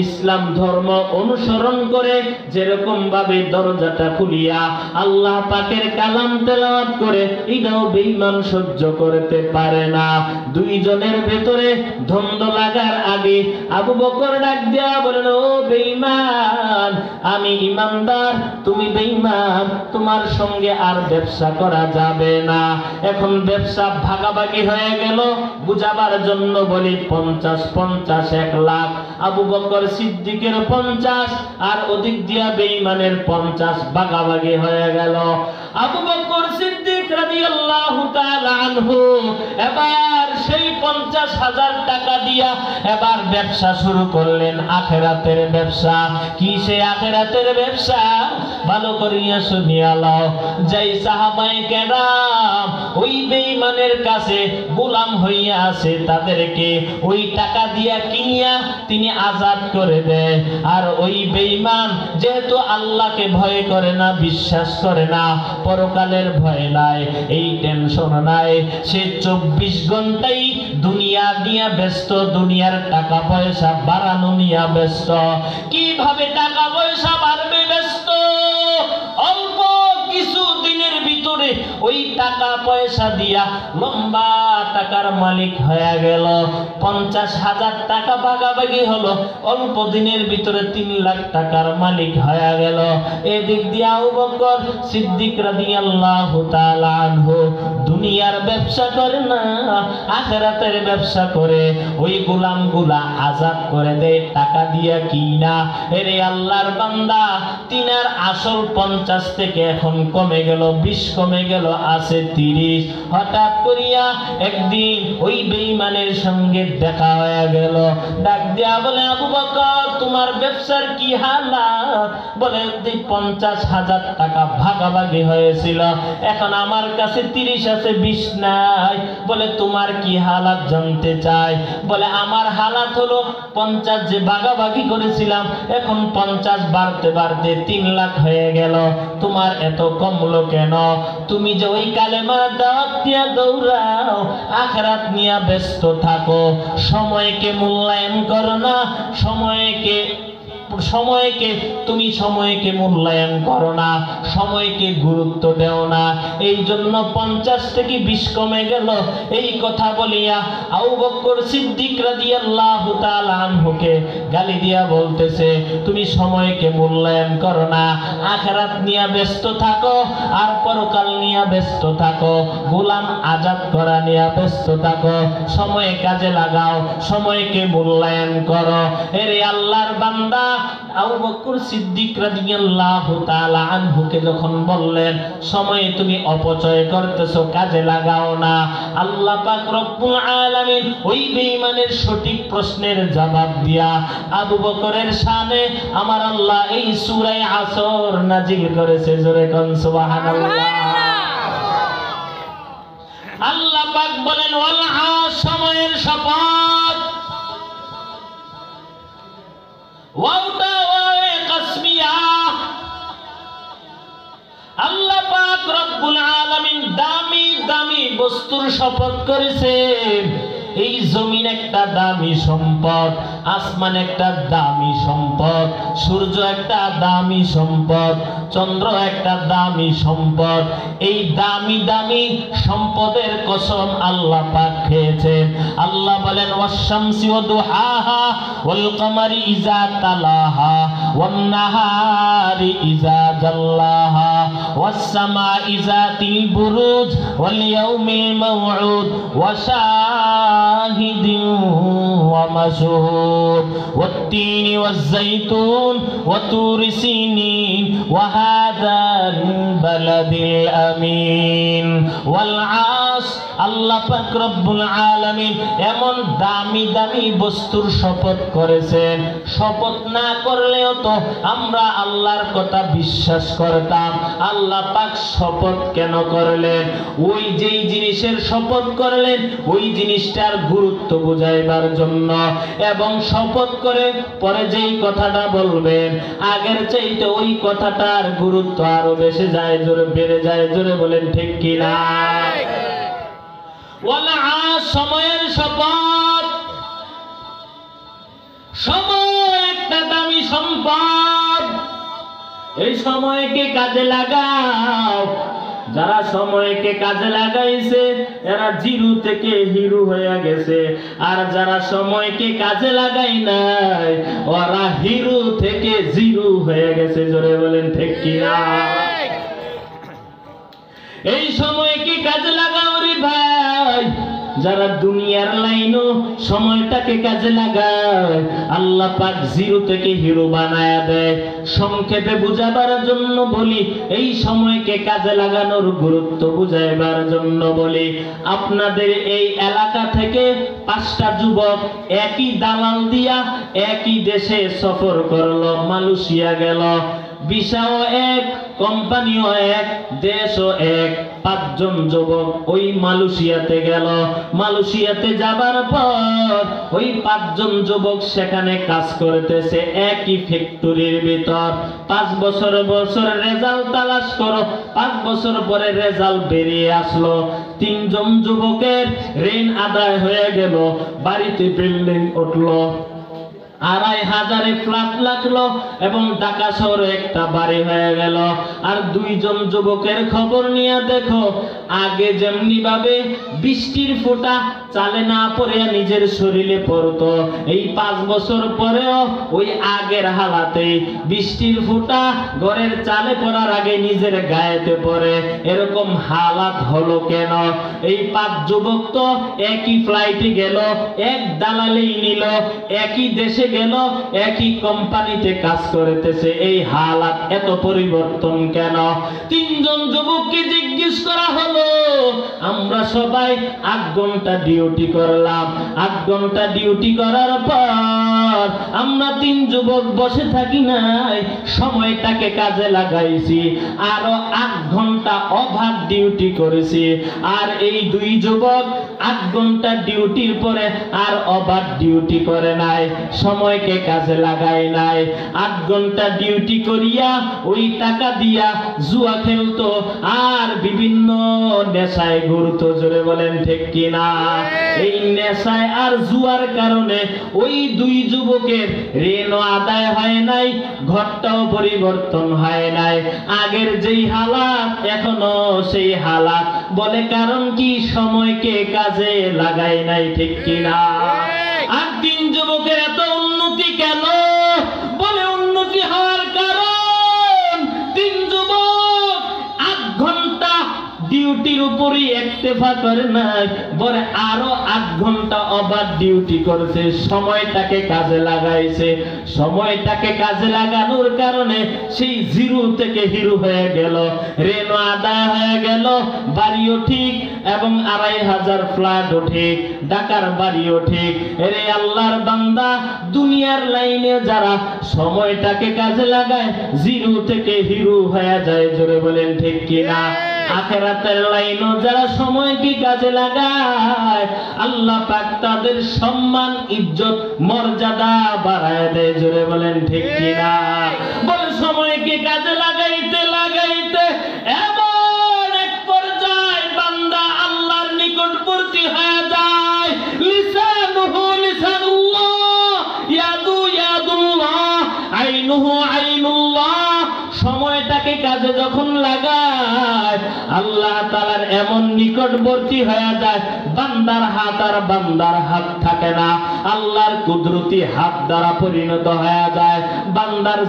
ইসলাম ধর্ম অনুসরণ করে যেরকম ভাবে দরজাটা খুলিয়া আল্লাহ পাকের কালাম তেলাওয়াত করে, এটাও বেঈমান সহ্য করতে পারে না। দুইজনের ভেতরে দ্বন্দ্ব লাগার আগে আবু বকর ডাক দিয়া বলেন, ও বেঈমান, আমি ইমানদার, তুমি বেঈমান, তোমার সঙ্গে আর ব্যবসা করা যাবে না। এখন ব্যবসা ভাগাভাগি হয়ে গেল। বুঝাবার জন্য বলি 50, 1 লাখ। আবু বকর সিদ্দিকের 50 আর ওদিক দিয়া বেঈমানের 50 ভাগাভাগি হয়ে গেল। আবু বকর সিদ্দিক রাদিয়াল্লাহু তাআলা আনহু এবার সেই 50,000 টাকা দিয়া এবার ব্যবসা শুরু করলেন, আখিরাতের ব্যবসা। কি সে আখিরাতের ব্যবসা? ভালো করিয়া শুনিয়া লও। যেই সাহাবায়ে কেরাম ওই বেঈমানের কাছে গোলাম হইয়া আছে, তাদেরকে ওই টাকা দিয়া কিনিয়া তিনি আজাদ করে দেয়। আর ওই বেঈমান যেহেতু আল্লাহকে ভয় করে না, বিশ্বাস করে না, পরকালের ভয় নাই, এই টেনশন নাই, সে 24 ঘন্টাই দুনিয়া নিয়ে ব্যস্ত, দুনিয়ার টাকা পয়সা বাড়ানো নিয়ে ব্যস্ত। কিভাবে টাকা পয়সা বাড়বে ব্যস্ত। অল্প কিছু দিনের ভিতরে ওই টাকা পয়সা দিয়া লম্বা টাকার মালিক হয়ে গেল। 50,000 টাকা ভাগাভাগি হলো, অল্প দিনের ভিতরে 3 লাখ টাকার মালিক হয়ে গেল। এদিক দিয়ে আবু বকর সিদ্দিক রাদিয়াল্লাহু তাআলা আনহু দুনিয়ার ব্যবসা করে না, আখিরাতের ব্যবসা করে। ওই গোলামগুলা আজাদ করে দেয় টাকা দিয়া কিনা। এরে আল্লাহর বান্দা, তিনার আসল 50 থেকে এখন কমে গেল, 20 কমে গেল, আছে 30। হঠাৎ করিয়া একদিন ওই বেঈমানের সঙ্গে দেখা হয়ে গেল। ডাক দিয়া বলে, আবু বকর, তোমার ব্যবসার কি হালাত? বলে, 50,000 টাকা ভাগাভাগি হয়েছিল, এখন আমার কাছে 30 আছে, 20 নাই। বলে, তোমার কি হালাত জানতে চাই? বলে, আমার হালাত হলো 50 যে ভাগাভাগি করেছিলাম, এখন 50 বাড়তে বাড়তে 3 লাখ হয়ে গেল। তোমার এত কমলো কেন? তুমি যে ওই কালেমা দাওয়াত দিয়া দৌড়াও, আখিরাত নিয়ে ব্যস্ত থাকো, সময়কে মূল্যায়ন করো না, সময়কে মূল্যায়ন করো না, সময়কে গুরুত্ব দেও না, এই জন্য 50 থেকে 20 কমে গেল। এই কথা বলিয়া আবু বকর সিদ্দিক রাদিয়াল্লাহু তাআলা আনহুকে গালি দিয়া বলতেছে, তুমি সময়কে মূল্যায়ন করো না, আখিরাত নিয়ে ব্যস্ত থাকো, আর পরকাল নিয়ে ব্যস্ত থাকো, গোলাম আজাদ করা নিয়ে ব্যস্ত থাকো, সময় কাজে লাগাও, সময়কে মূল্যায়ন করো। এরে আল্লাহর বান্দা আবু বকর সিদ্দিক রাদিয়াল্লাহু তাআলা আনহুকে যখন বললেন, সময়ে তুমি অপচয় করতেছো, কাজে লাগাও না, আল্লাহ পাক রব্বুল আলামিন ওই বেঈমানের সঠিক প্রশ্নের জবাব দিয়া আবু বকরের শানে আমার আল্লাহ এই সূরা আসর নাজিল করেছে। জোরে কোন সুবহানাল্লাহ। আল্লাহ পাক বলেন, ওয়াল সময়ের শপথ, ওয়াউটা ওয়ায়ে কাসমিয়া। আল্লাহ পাক রব্বুল আলামিন দামি দামি বস্তুর শপথ করেছেন। এই জমিন একটা দামি সম্পদ, আসমান একটা দামি সম্পদ, সূর্য একটা দামি সম্পদ, চন্দ্র একটা দামি সম্পদ। এই দামি দামি সম্পদের কসম আল্লাহ পাক খেয়েছেন। আল্লাহ বলেন, ওয়াশ-শামসি ওয়া দুহাহা ওয়াল কমারি ইযা তালাহা ওয়ান নাহারি ইযা জাল্লাহা ওয়াস সামাই যাতিল বুরুজ ওয়াল ইয়াউমিল মাউউদ ওয়া শাহিদিন ওয়া মাশহুদ ওয়াত তিনি ওয়াজ যাইতুন ওয়া তুরি সিনিন ওয়া হাদাল বালাদিল আমিন ওয়াল আস। আল্লাহ পাক রব্বুল আলামিন এমন দামি দামি বস্তুর শপথ করেছেন, শপথ না করলেও তো আমরা আল্লাহর কথা বিশ্বাস করতাম। আল্লাহ পাক শপথ কেন করলেন? ওই যেই জিনিসের শপথ করলেন ওই জিনিসটার গুরুত্ব বুঝাইবার জন্য, এবং শপথ করে পরে যেই কথাটা বলবেন আগের চাইতে ওই কথাটার গুরুত্ব আরো বেশি যায়, জোরে বেড়ে যায়। জোরে বলেন ঠিক কিনা? সময়ের শপথ, সময় একটা দামি সম্পদ, এই সময়কে কাজে লাগাও। যারা সময়কে কাজে লাগাইছে এরা জিরো থেকে হিরো হয়ে গেছে, আর যারা সময়কে কাজে লাগাই নাই ওরা হিরো থেকে জিরো হয়ে গেছে। জোরে বলেন ঠিক কিনা? এই সময়কে কাজে লাগাও রে ভাই। যারা দুনিয়ার লাইনও সময়টাকে কাজে লাগায় আল্লাহ পাক জিরো থেকে হিরো বানায়া দেয়। সংক্ষেপে বুঝাবার জন্য বলি, এই সময়কে কাজে লাগানোর গুরুত্ব বুঝাইবার জন্য বলি, আপনাদের এই এলাকা থেকে 5টা যুবক একই দালাল দিয়া একই দেশে সফর করলো, মালয়েশিয়া গেল। ভিসাও এক, কোম্পানিও এক, দেশও এক। 5 জন যুবক ওই মালয়েশিয়াতে গেল। মালয়েশিয়াতে যাবার পর ওই 5 জন যুবক সেখানে কাজ করতেছে একই ফ্যাক্টরির ভিতর। 5 বছর রেজাল্ট তালাশ করো, 5 বছর পরে রেজাল্ট বেরিয়ে আসলো। 3 জন যুবকের ঋণ আদায় হয়ে গেল, বাড়িতে বিল্ডিং উঠলো, 2500 ফ্ল্যাট লাগলো এবং ঢাকা শহরে একটা বাড়ি হয়ে গেল। আর 2 জন যুবকের খবর নিয়ে দেখো, আগে যেমনি ভাবে বৃষ্টির ফোঁটা চালে না পড়ে নিজের শরীরে পড়তো, এই 5 বছর পরেও ওই আগের হালাতে বৃষ্টির ফোঁটা ঘরের চালে পড়ার আগে নিজের গায়েতে পড়ে। এরকম হালাত হলো কেন? এই 5 যুবক তো একই ফ্লাইটে গেল, এক দালালেই নিল, একই দেশে গেল, একই কোম্পানিতে কাজ করতেছে, এই হালাত এত পরিবর্তন কেন? 3 জন যুবককে জিজ্ঞেস করা হলো, আমরা সবাই 8 ঘন্টা ডিউটি করলাম, 8 ঘন্টা ডিউটি করার পর আমরা 3 যুবক বসে থাকি নাই, সময়টাকে কাজে লাগাইছি, আরো 8 ঘন্টা ওভার ডিউটি করেছি। আর এই 2 যুবক 8 ঘন্টা ডিউটির পরে আর ওভার ডিউটি করে নাই। সময় সময়কে কাজে লাগায় নাই। 8 ঘন্টা ডিউটি করিয়া ওই টাকা দিয়া জুয়া খেলতো আর বিভিন্ন নেশায় ঘুরতো। জোরে বলেন ঠিক কিনা? এই নেশায় আর জুয়ার কারণে ওই 2 যুবকের ঋণ আদায় হয় নাই, ঘরটাও পরিবর্তন হয় নাই। আগের যেই হালাত এখনো সেই হালাত। বলে কারণ কি? সময়কে কাজে লাগায় নাই। ঠিক কিনা? আর 3 যুবকের এত উন্নতি কেন? বলে উন্নতি হওয়ার কারণ 3 যুবক 8 ঘন্টা ডিউটির উপরই একতেফা করে নাই, বলে আরো 8 ঘন্টা ওভার ডিউটি করেছে। সময়টাকে কাজে লাগাইছে। সময়টাকে কাজে লাগানোর কারণে সেই জিরো থেকে হিরো হয়ে গেল, ঋণ আদায় হয়ে গেল, বাড়িও ঠিক এবং 2500 ফ্ল্যাটও ঠিক, ঢাকার বাড়িও ঠিক। এরে আল্লাহর বান্দা, দুনিয়ার লাইনে যারা সময়টাকে কাজে লাগায় জিরো থেকে হিরো হয়ে যায়। জোরে বলেন ঠিক কিনা? আখিরাতের লাইনও যারা সময়কে কাজে লাগায় আল্লাহ পাক তাদের সম্মান, ইজ্জত, মর্যাদা বাড়ায় দেয়। জোরে বলেন ঠিক কিনা? বলে সময়কে কাজে লাগাইতে লাগাইতে এমন এক পর্যায়ে বান্দা আল্লাহর নিকটবর্তী হয়ে যায়। লিসানুহু লিসানুল্লাহ, ইয়াদু ইয়াদুল্লাহ, আইনুহু আইনুল্লাহ। সময়টাকে কাজে যখন লাগায় আল্লাহ তাআলার এমন নিকটবর্তী হয়ে যায়, বান্দার হাত আর বান্দার হাত থাকে না, আল্লাহর কুদরতি হাত দ্বারা পরিণত হয়ে যায়। বান্দার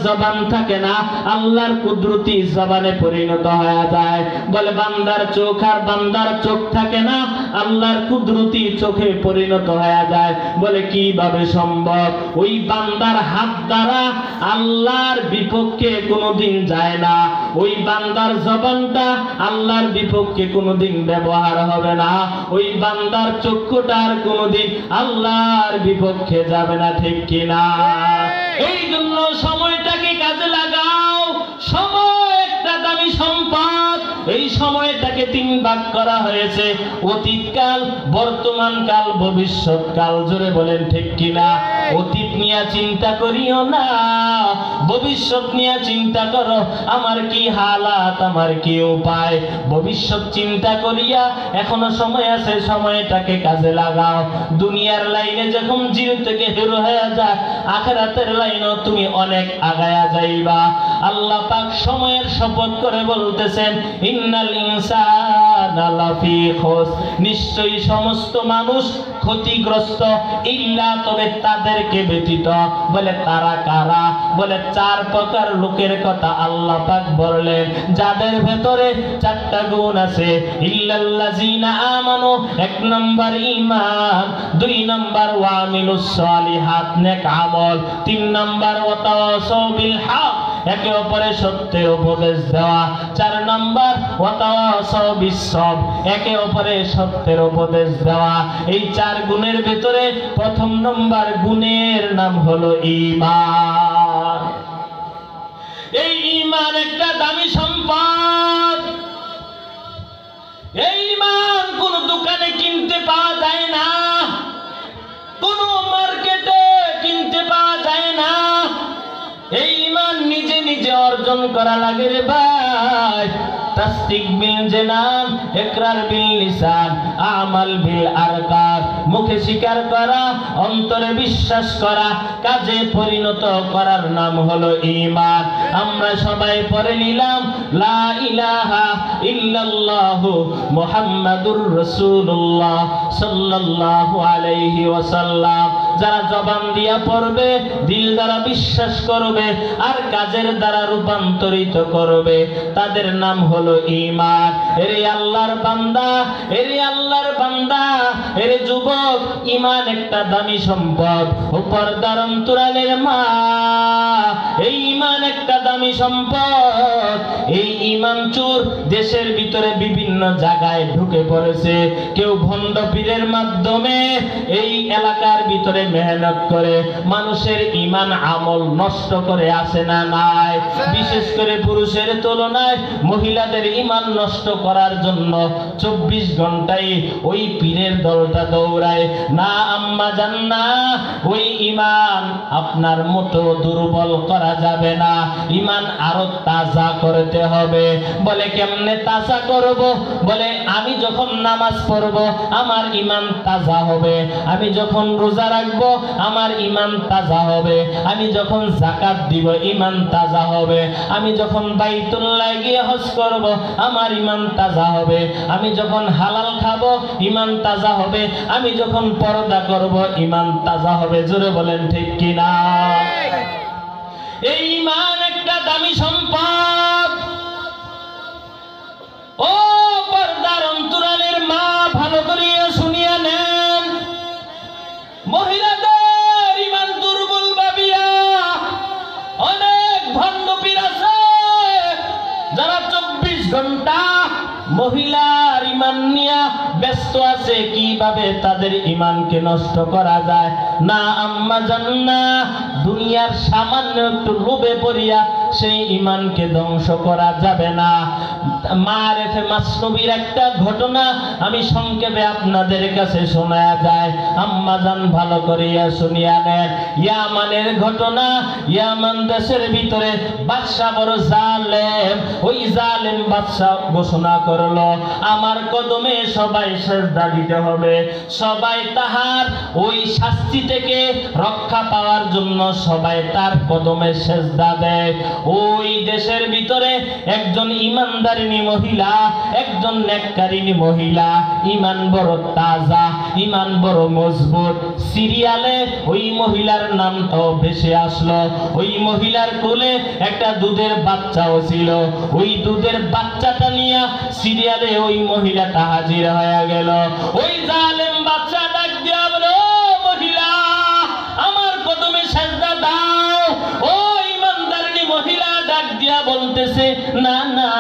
জবান থাকে না, আল্লাহর কুদরতি জবানে পরিণত হয়ে যায়। বলে বান্দার চোখ আর বান্দার চোখ থাকে না, আল্লাহর কুদরতি চোখে পরিণত হয়ে যায়। বলে কিভাবে সম্ভব? ওই বান্দার হাত দ্বারা আল্লাহর বিপক্ষে কোনোদিন যায় না, ওই বান্দার জবানটা আল্লাহর বিপক্ষে কোনোদিন ব্যবহার হবে না, ওই বান্দার চক্ষুটার কোনোদিন আল্লাহর বিপক্ষে যাবে না। ঠিক কিনা? এই জন্য সময়টাকে কাজে লাগাও। সময় একটা দামি সম্পদ। এই সময়টাকে 3 ভাগ করা হয়েছে: অতীতকাল, বর্তমানকাল, ভবিষ্যৎকাল। জোরে বলেন ঠিক কিনা? অতীত নিয়ে চিন্তা করিও না, ভবিষ্যৎ নিয়ে চিন্তা করো, আমার কি হালাত, আমার কি উপায়। ভবিষ্যৎ চিন্তা করিয়া এখনো সময় আছে, সময়টাকে কাজে লাগাও। দুনিয়ার লাইনে যখন জিরো থেকে হিরো হয়ে যায়, আখিরাতের লাইনেও তুমি অনেক আগায়া যাইবা। আল্লাহ পাক সময়ের শপথ করে বলতেছেন, ইন্নাল ইনসানা লাফি খুস, নিশ্চয়ই সমস্ত মানুষ ক্ষতিগ্রস্ত, ইল্লা তবে তাদেরকে ব্যতীত। বলে তারা কারা? বলে 4 প্রকার লোকের কথা আল্লাহ পাক বললেন, যাদের ভেতরে 4টা গুণ আছে। ইল্লাল্লাযিনা আমানু, 1 নাম্বার ঈমান, 2 নাম্বার ওয়া আমিলুস সালিহাত, নেক আমল, 3 নাম্বার ওয়া তাওয়াসাউ বিল হক, একে অপরের সত্যের উপদেশ দেওয়া, 4 নাম্বার ওয়া তাওয়াসাউ বিস সবর, একে অপরের সত্যের উপদেশ দেওয়া। এই 4 গুণের ভিতরে প্রথম নাম্বার গুণের নাম হলো ঈমান। এই ঈমান একটা দামি সম্পদ। এই ঈমান কোন দোকানে কিনতে পাওয়া যায় না, কোন মার্কেটে কিনতে পাওয়া যায় না। এই ঈমান নিজে নিজে অর্জন করা লাগে রে ভাই। তাসদিক বিল জানান, ইকরার বিল লিসান, আমাল বিল আরকান। মুখে স্বীকার করা, অন্তরে বিশ্বাস করা, কাজে পরিণত করার নাম হলো ঈমান। আমরা সবাই পড়ে নিলাম লা ইলাহা ইল্লাল্লাহু মুহাম্মাদুর রাসূলুল্লাহ সাল্লাল্লাহু আলাইহি ওয়াসাল্লাম। যারা জবান দিয়া পড়বে, দিল দ্বারা বিশ্বাস করবে আর কাজের দ্বারা রূপান্তরিত করবে, তাদের নাম হলো ঈমান। এরে আল্লাহর বান্দা, এরে আল্লাহর বান্দা, এরে যুবক, ঈমান একটা দামি সম্পদ। উপর দারন্তরালের মা, এই এই ঈমান একটা দামি সম্পদ। এই ঈমান চোর দেশের ভিতরে বিভিন্ন জায়গায় ঢুকে পড়েছে। কেউ ভণ্ড পীরের মাধ্যমে এই এলাকার ভিতরে মেহনত করে মানুষের ঈমান আমল নষ্ট করে আসে না নাই। বিশেষ করে পুরুষের তুলনায় মহিলাদের ঈমান নষ্ট করার জন্য 24 ঘন্টায় ওই পীরের দলটা দৌড়ায়। না আম্মা জান না, ওই ঈমান আপনার মতো দুর্বল করা যাবে না। ঈমান আরো তাজা করতে হবে। বলে কেমনে তাজা করব? বলে আমি যখন নামাজ পড়ব আমার ঈমান তাজা হবে, আমি যখন রোজা রাখবো আমার ঈমান তাজা হবে, আমি যখন যাকাত দিব ঈমান তাজা হবে, আমি যখন বাইতুল্লাহ গিয়ে হজ করব আমার ঈমান তাজা হবে, আমি যখন হালাল খাবো ঈমান তাজা হবে, আমি যখন পর্দা করব ঈমান তাজা হবে। জোরে বলেন ঠিক কিনা? এই ঈমান একটা দামি সম্পদ। ও পর্দার অন্তরালের মা, ভালো করিয়া শুনিয়া নেন। মহিলাদের ঈমান দুর্বল ভাবিয়া অনেক ভণ্ড পীর আছে যারা 24 ঘন্টা মহিলার ঈমান নিয়ে ব্যস্ত আছে, কিভাবে তাদের ঈমানকে নষ্ট করা যায়। না আম্মা জান না, দুনিয়ার সামান্য একটু লোভে পড়িয়া সেই ঈমানকে ধ্বংস করা যাবে না। মারেফে মাসনবীর একটা ঘটনা আমি সংক্ষেপে আপনাদের কাছে শোনায়া যায়। আম্মা জান ভালো করিয়া শুনিয়া নেন। ইয়ামানের ঘটনা। ইয়ামান দেশের ভিতরে বাদশা বড় জালেম। ওই জালেম বাদশা ঘোষণা করলো আমার কদমে সবাই সেজদা দিতে হবে। সবাই তাহার ওই শাস্তি থেকে রক্ষা পাওয়ার জন্য সবাই তার কদমে সেজদা দেয়। ওই দেশের ভিতরে একজন ঈমানদারিনী মহিলা, একজন নেককারিনী মহিলা, ঈমান বড় তাজা, ঈমান বড় মজবুত। সিরিয়ালে ওই মহিলার নামটাও ভেসে আসলো। ওই মহিলার কোলে একটা দুধের বাচ্চাও ছিল। ওই দুধের বাচ্চাটা নিয়ে সিরিয়ালে ওই মহিলাটা হাজির হয়ে গেল। ওই জালেম বাচ্চা ডাক দিয়া বলো, মহিলা আমার কদমে সেজদা দাও। ও ঈমানদারিনী মহিলা ডাক দিয়া বলতেছে, না না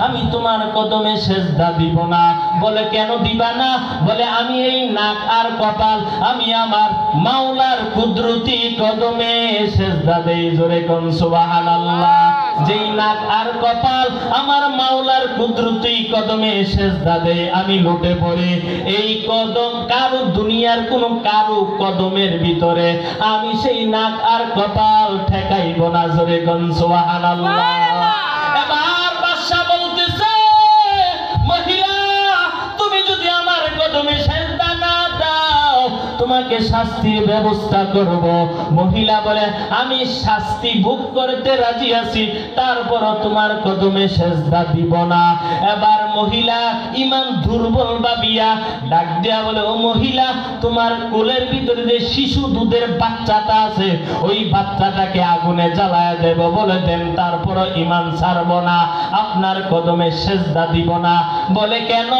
আমি তোমার কদমে সেজদা দিব না। বলে কেন দিবা না? বলে আমি এই নাক আর কপাল আমি আমার মাওলার কুদরতি কদমে সেজদা দেই। জোরে কোন সুবহানাল্লাহ। যেই নাক আর কপাল আমার মাওলার কুদরতি কদমে সেজদা দেই, আমি লুটে পড়ি। এই কদম কারো দুনিয়ার কোন কারো কদমের ভিতরে আমি সেই নাক আর কপাল ঠেকাইব না। জোরে কোন সুবহানাল্লাহ। এবার বাদশা বলতেছে, মহিলা তুমি যদি আমার কদমে সেজদা না দাও তোমাকে শাস্তির ব্যবস্থা করব। মহিলা বলে আমি শাস্তি ভোগ করতে রাজি আছি, তারপরও তোমার কদমে সেজদা দিব না। এবার মহিলা ঈমান দুর্বল ভাবিয়া ডাক দিয়া বলে, ও মহিলা তোমার কোলের ভিতরে যে শিশু দুধের বাচ্চাটা আছে ওই বাচ্চাটাকে আগুনে জ্বালায়া দেব। বলে দেন তারপরও ঈমান ছাড়ব না, আপনার কদমে সেজদা দিব না। বলে কেন?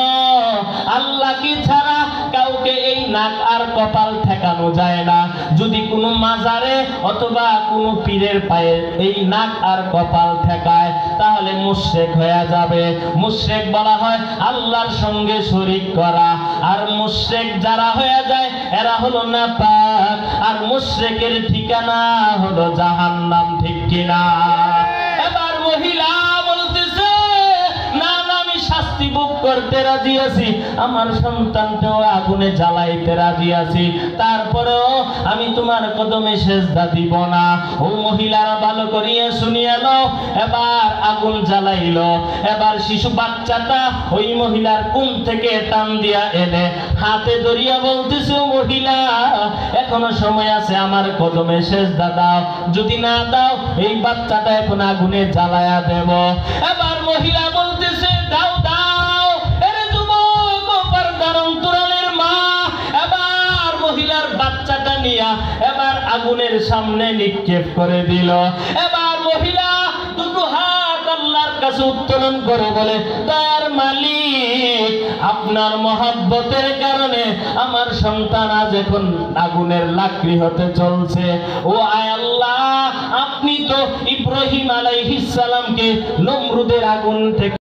আল্লাহ কি ছাড়া কাউকে এই নাক আর কপাল ঠেকানো যায় না। যদি কোনো মাজারে অথবা কোনো পীরের পায়ে এই নাক আর কপাল ঠেকায় তাহলে মুশরিক হয়ে যাবে। মুশরিক বলা হয় আল্লাহর সঙ্গে শরীক করা। আর মুশরিক যারা হয়ে যায় এরা হলো নাপাক। আর মুশরিকের ঠিকানা হলো জাহান্নাম। ঠিক কিনা? এবার মহিলা বলতেছে, না না আমি শাস্তি ভোগ করতে রাজি আছি, আমার সন্তানকেও আগুনে জ্বালাইতে রাজি আছি, তারপরেও আমি তোমার কদমে সেজদা দিব না। ও মহিলারা ভালো করিয়া শুনিয়া নাও। এবার আগুন জ্বালাইলো। এবার শিশু বাচ্চাটা ওই মহিলার কোন থেকে টান দিয়া এনে হাতে ধরিয়া বলতেছে, ও মহিলা এখনো সময় আছে, আমার কদমে সেজদা দাও, যদি না দাও এই বাচ্চাটা এখন আগুনে জ্বালায়া দেব। এবার মহিলা বলতেছে, দাও দাও। এরে যুবক পর্দার অন্তরালের মা, এবার মহিলার বাচ্চাটা নিয়া এবার আগুনের সামনে নিক্ষেপ করে দিল। এবার মহিলা দুটো হাত আল্লাহর কাছে উত্তোলন করে বলে, তার মালিক আপনার মহব্বতের কারণে আমার সন্তান আজ এখন আগুনের লাকড়ি হতে চলছে। ও আয় আল্লাহ, আপনি তো ইব্রাহিম আলাইহিস সালামকে নমরুদের আগুন থেকে